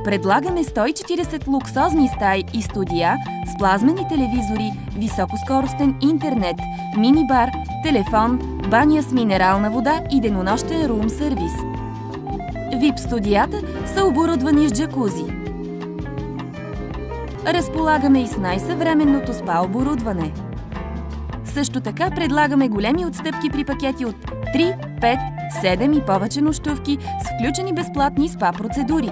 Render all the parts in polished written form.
Предлагаме 140 луксозни стаи и студия с плазмени телевизори, високоскоростен интернет, мини-бар, телефон, баня с минерална вода и денонощен рум сервис. VIP студията са оборудвани с джакузи. Разполагаме и с най-съвременното спа оборудване. Също така предлагаме големи отстъпки при пакети от 3, 5, 7 и повече нощувки с включени безплатни спа процедури.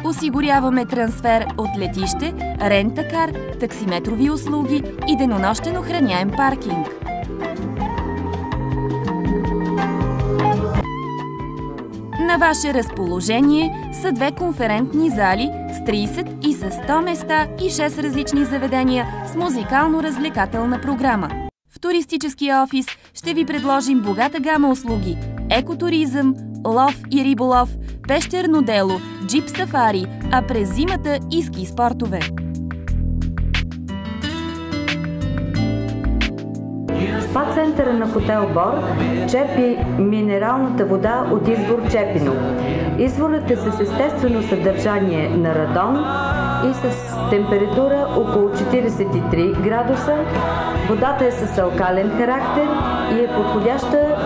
Осигуряваме трансфер от летище, рент-а-кар, таксиметрови услуги и денонощен охраняем паркинг. На ваше разположение са 2 конферентни зали с 30 и с 100 места и 6 различни заведения с музикално-развлекателна програма. В туристическия офис ще ви предложим богата гама услуги – екотуризъм, лов и риболов, пещерно дело, джип сафари, а през зимата и ски спортове. Спа-центъра на хотел Бор черпи минералната вода от извор Чепино. Изворът е с естествено съдържание на радон и с температура около 43 градуса. Водата е с алкален характер и е подходяща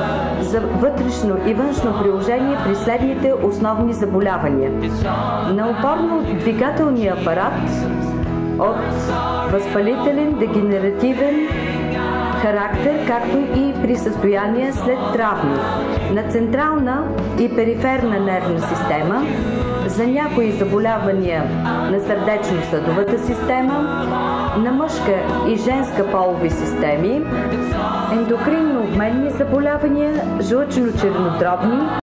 за вътрешно и външно приложение при следните основни заболявания: на опорно-двигателния апарат от възпалителен, дегенеративен характер, както и при състояния след травми, на централна и периферна нервна система, за някои заболявания на сърдечно-съдовата система, на мъжка и женска полови системи, ендокринно-обменни заболявания, жлъчно-чернодробни,